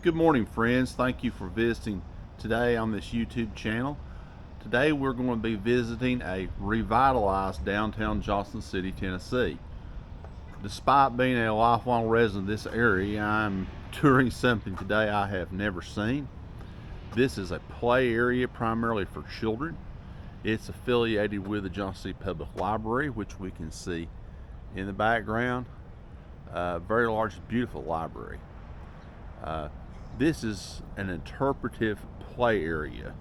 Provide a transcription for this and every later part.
Good morning, friends. Thank you for visiting today on this YouTube channel. Today we're going to be visiting a revitalized downtown Johnson City, Tennessee. Despite being a lifelong resident of this area, I'm touring something today I have never seen. This is a play area primarily for children. It's affiliated with the Johnson City Public Library, which we can see in the background. Very large, beautiful library. This is an interpretive play area.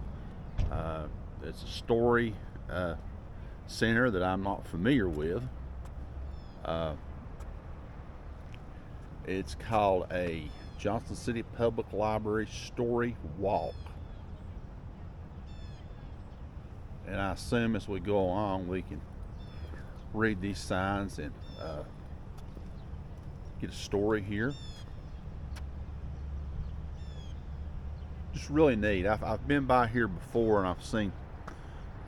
It's a story center that I'm not familiar with. It's called a Johnson City Public Library Story Walk. And I assume as we go along we can read these signs and get a story here. Just really neat. I've been by here before and I've seen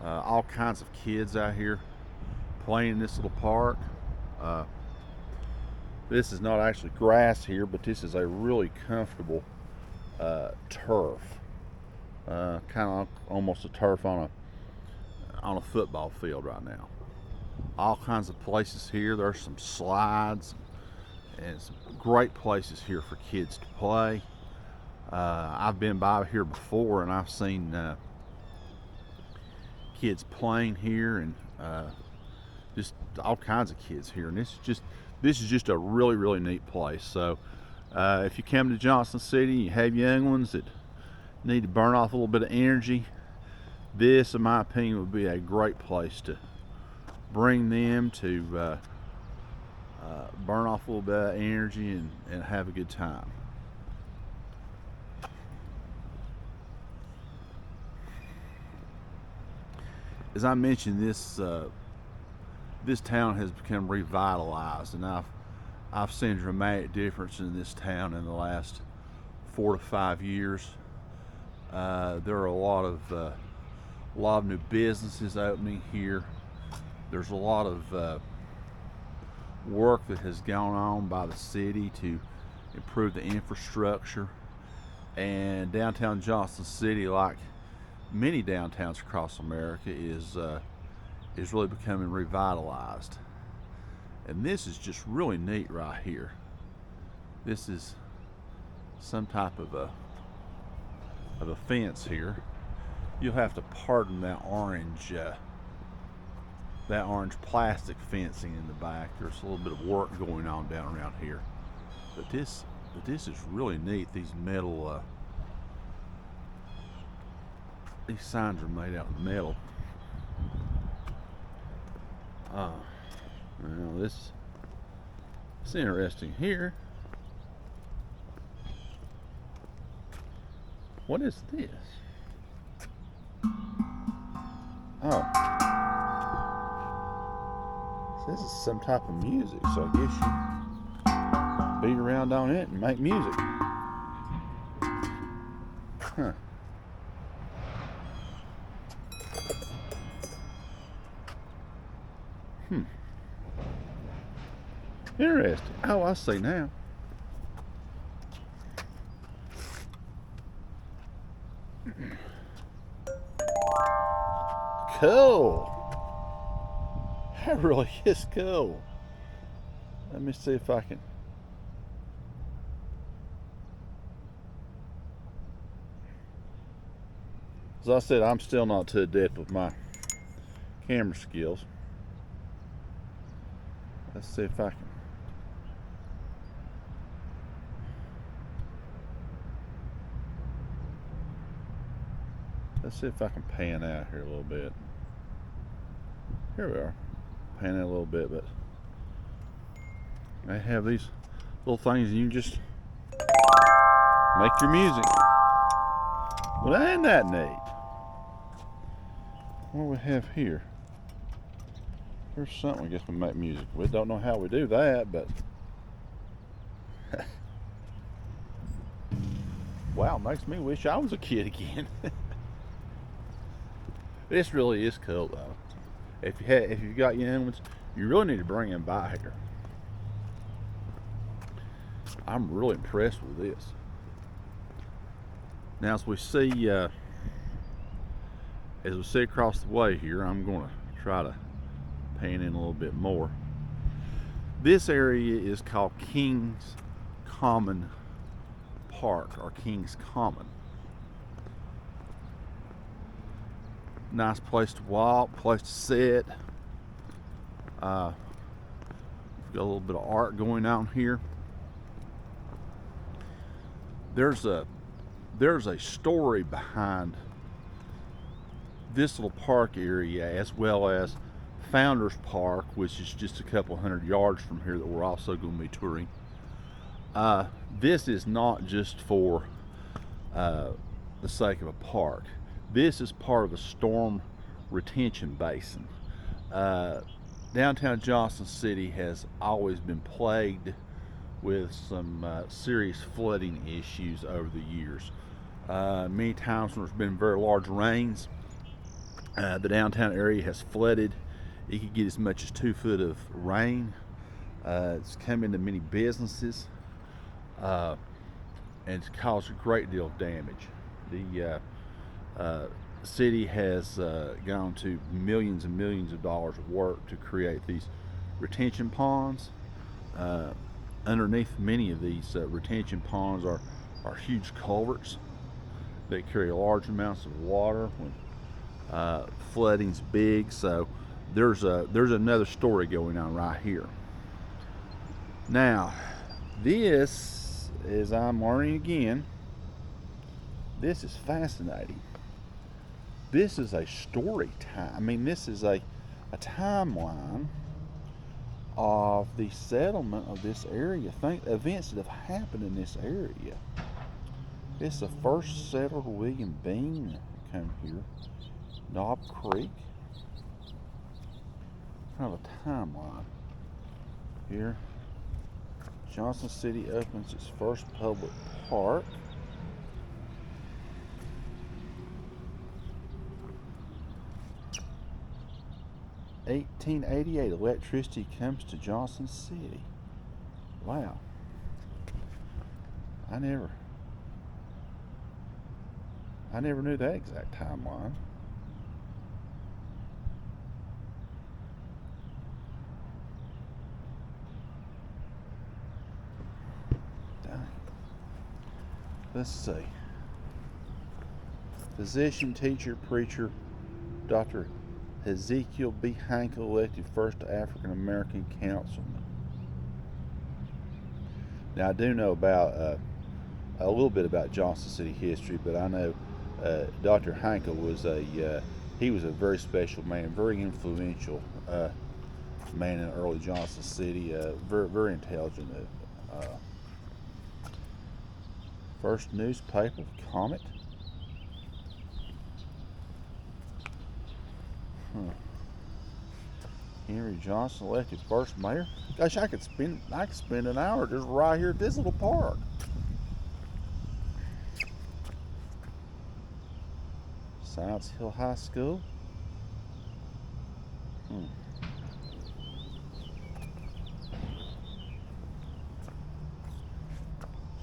all kinds of kids out here playing in this little park. This is not actually grass here, but this is a really comfortable turf, kind of almost a turf on a football field right now. All kinds of places here. There's some slides and some great places here for kids to play. I've been by here before and I've seen kids playing here and just all kinds of kids here, and this is just a really neat place. So if you come to Johnson City, you have young ones that need to burn off a little bit of energy, this in my opinion would be a great place to bring them to burn off a little bit of energy and have a good time. As I mentioned, this town has become revitalized, and I've seen a dramatic difference in this town in the last 4 to 5 years. There are a lot of new businesses opening here. There's a lot of work that has gone on by the city to improve the infrastructure, and downtown Johnson City, like many downtowns across America, is really becoming revitalized. And this is just really neat right here. This is some type of a fence here. You'll have to pardon that orange plastic fencing in the back. There's a little bit of work going on down around here. But this is really neat. These metal these signs are made out of metal. Well, this is interesting here. What is this? Oh, so this is some type of music. So I guess you beat around on it and make music. Huh. Interesting. Oh, I see now. Cool. That really is cool. Let me see if I can. As I said, I'm still not too adept with my camera skills. Let's see if I can. Let's see if I can pan out here a little bit. Here we are. Pan out a little bit, but they have these little things and you just make your music. Well, ain't that neat? What do we have here? There's something I guess we make music with. Don't know how we do that, but wow, makes me wish I was a kid again. This really is cool though. If you've got young ones, you really need to bring them by here. I'm really impressed with this. Now, as we see across the way here, I'm going to try to pan in a little bit more. This area is called Kings Common Park, or Kings Common. Nice place to walk, place to sit. We've got a little bit of art going on here. There's a story behind this little park area, as well as Founders Park, which is just a couple hundred yards from here, that we're also going to be touring. This is not just for the sake of a park. This is part of a storm retention basin. Downtown Johnson City has always been plagued with some serious flooding issues over the years. Many times when there's been very large rains, the downtown area has flooded. It could get as much as 2 foot of rain. It's come into many businesses, and it's caused a great deal of damage. The city has gone to millions and millions of dollars of work to create these retention ponds. Underneath many of these retention ponds are huge culverts that carry large amounts of water when flooding's big. So there's another story going on right here. Now, this, as I'm learning again, this is fascinating. This is a story time. I mean, this is a timeline of the settlement of this area. Events that have happened in this area. This is the first settled William Bean come here. Knob Creek. Kind of a timeline here. Johnson City opens its first public park. (1888), electricity comes to Johnson City. Wow. I never knew that exact timeline. Dang. Let's see. Physician, teacher, preacher, Dr. Ezekiel B. Hankel elected first African American councilman. Now, I do know about a little bit about Johnson City history, but I know Dr. Hankel was he was a very special man, very influential man in early Johnson City. Very, very intelligent. First newspaper, Comet. Henry Johnson elected first mayor. Gosh, I could spend an hour just right here at this little park. Science Hill High School.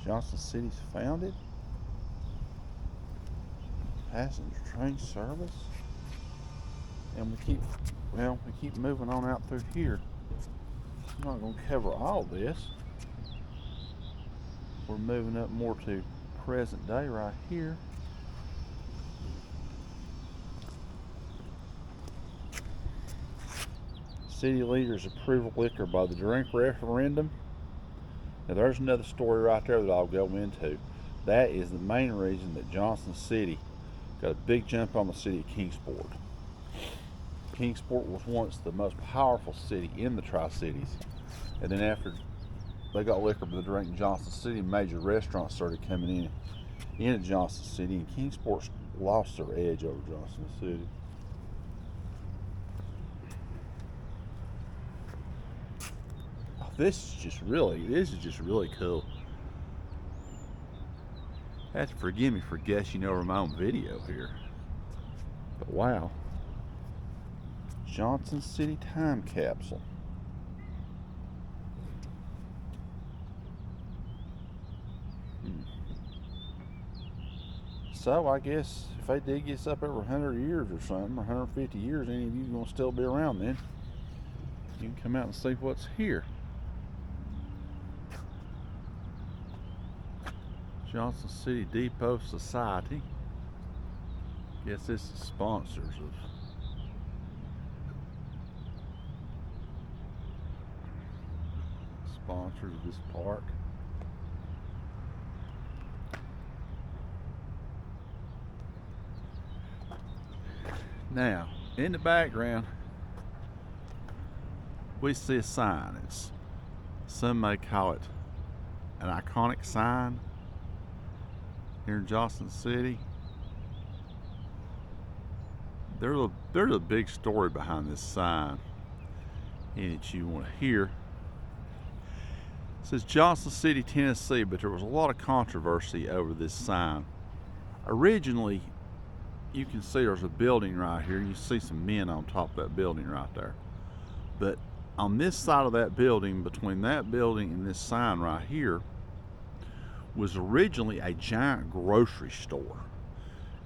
Johnson City's founded. Passenger train service. And we keep moving on out through here. I'm not going to cover all this. We're moving up more to present day right here. City leaders approve of liquor by the drink referendum. Now, there's another story right there that I'll go into. That is the main reason that Johnson City got a big jump on the city of Kingsport. Kingsport was once the most powerful city in the Tri-Cities, and then after they got liquor by the drink in Johnson City, major restaurants started coming into Johnson City, and Kingsport lost their edge over Johnson City. Oh, this is just really cool. You have to forgive me for gushing over my own video here, but wow. Johnson City time capsule. So I guess if they dig this up every 100 years or something, or 150 years, any of you gonna still be around then, you can come out and see what's here. Johnson City Depot Society. Guess this is sponsors of this park. Now, in the background, we see a sign. Some may call it an iconic sign here in Johnson City. There's a big story behind this sign in it you want to hear. It says Johnson City, Tennessee, but there was a lot of controversy over this sign. Originally, you can see there's a building right here. You see some men on top of that building right there. But on this side of that building, between that building and this sign right here, was originally a giant grocery store.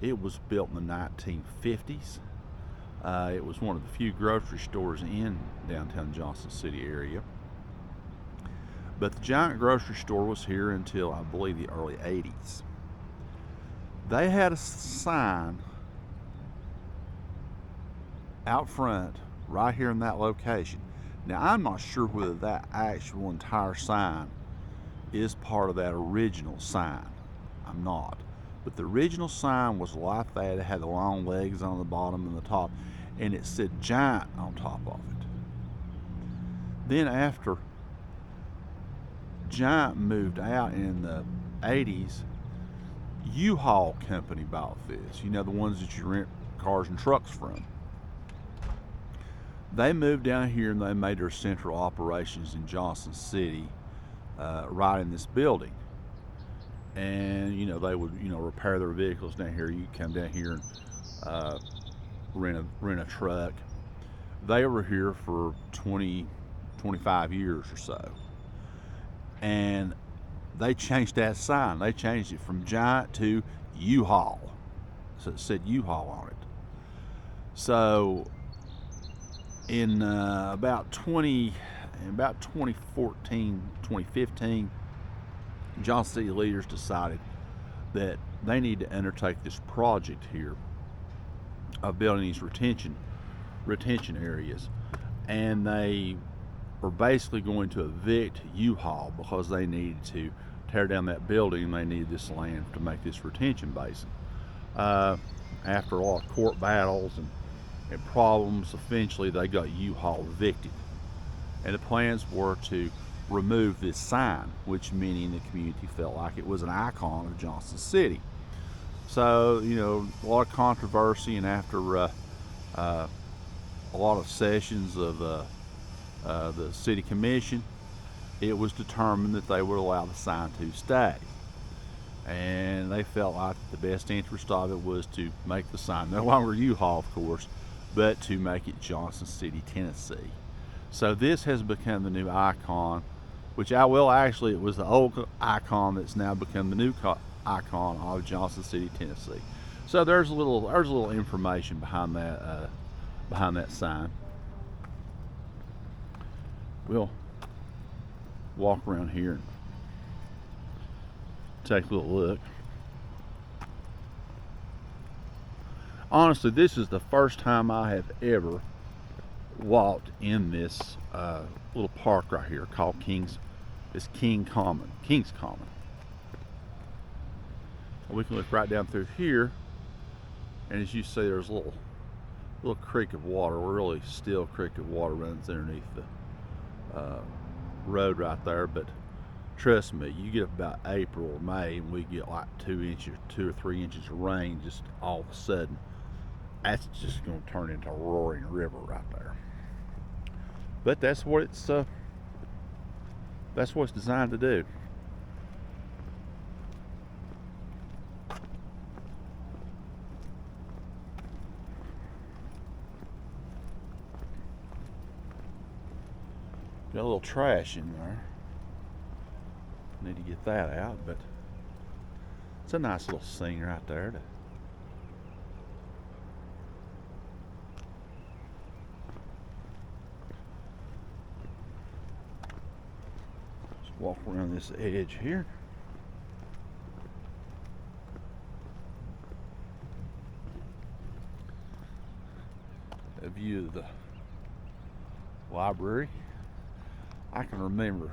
It was built in the 1950s. It was one of the few grocery stores in downtown Johnson City area. But the giant grocery store was here until, I believe, the early 80s. They had a sign out front right here in that location. Now, I'm not sure whether that actual entire sign is part of that original sign. I'm not. But the original sign was like that. It had the long legs on the bottom and the top, and it said Giant on top of it. Then after Giant moved out in the 80s, U-Haul company bought this. You know, the ones that you rent cars and trucks from. They moved down here and they made their central operations in Johnson City, right in this building. And you know, they would, you know, repair their vehicles down here. You come down here and rent a truck. They were here for 25 years or so, and they changed that sign. They changed it from Giant to U-Haul, so it said U-Haul on it. So in about 2014, 2015, Johnson City leaders decided that they need to undertake this project here of building these retention areas, and they were basically going to evict U-Haul because they needed to tear down that building and they needed this land to make this retention basin. After a lot of court battles and problems, eventually they got U-Haul evicted, and the plans were to remove this sign, which many in the community felt like it was an icon of Johnson City. So, you know, a lot of controversy, and after a lot of sessions of the city commission, it was determined that they would allow the sign to stay. And they felt like the best interest of it was to make the sign no longer U-Haul, of course, but to make it Johnson City, Tennessee. So this has become the new icon, which it was the old icon that's now become the new icon of Johnson City, Tennessee. So there's a little information behind that sign. We'll walk around here and take a little look. Honestly, this is the first time I have ever walked in this little park right here called King's Common. We can look right down through here, and as you see, there's a little creek of water, a really still creek of water runs underneath the road right there. But trust me, you get up about April or May and we get like 2 or 3 inches of rain just all of a sudden. That's just going to turn into a roaring river right there. But that's what it's designed to do. Got a little trash in there. Need to get that out, but It's a nice little scene right there. Just walk around this edge here. A view of the library. I can remember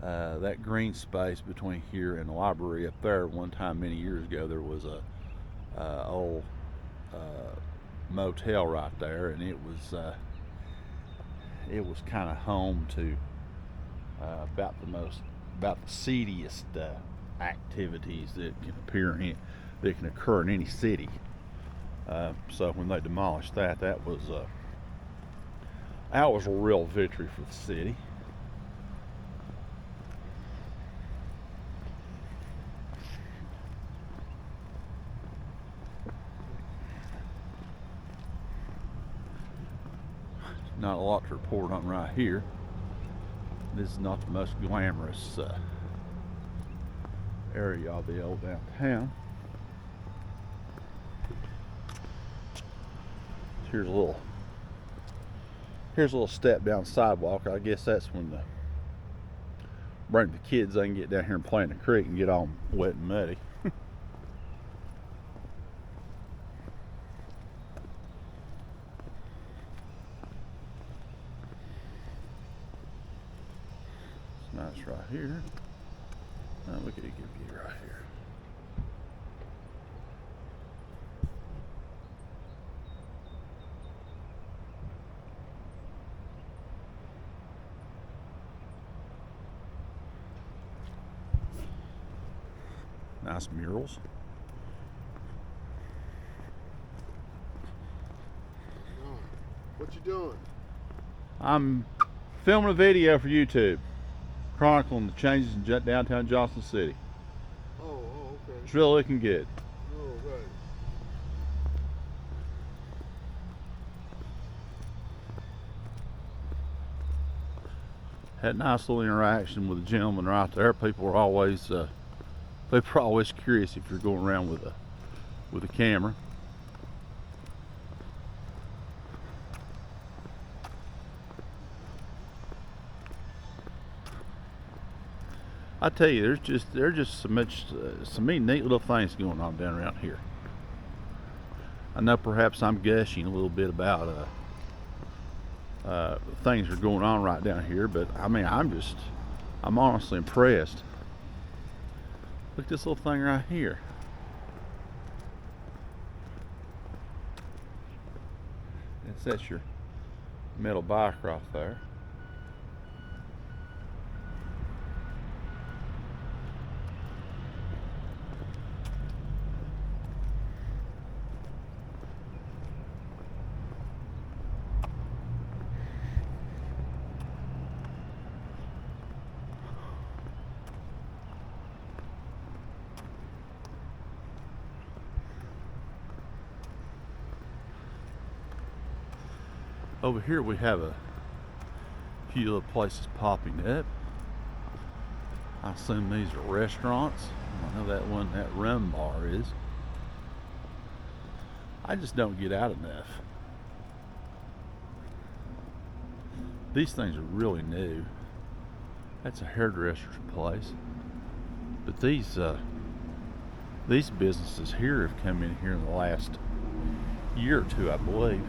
that green space between here and the library up there. One time many years ago there was a old motel right there, and it was kind of home to about the seediest activities that can occur in any city. So when they demolished that was a real victory for the city. Not a lot to report on right here. This is not the most glamorous area of the old downtown. Here's a little step down the sidewalk. I guess that's when bring the kids, they can get down here and play in the creek and get all wet and muddy. It's nice right here. Now look at it, give you right here. Nice murals. What you doing? I'm filming a video for YouTube, chronicling the changes in downtown Johnson City. Oh, okay. It's really looking good. Oh, right. Had a nice little interaction with the gentleman right there. People were always curious if you're going around with a camera. I tell you, there's just so many neat little things going on down around here. I know perhaps I'm gushing a little bit about things that are going on right down here, but I mean, I'm honestly impressed. Look at this little thing right here. That's your metal bike right there. Over here we have a few little places popping up. I assume these are restaurants. I know that one, that rum bar is. I just don't get out enough. These things are really new. That's a hairdresser's place. But these businesses here have come in here in the last year or two, I believe.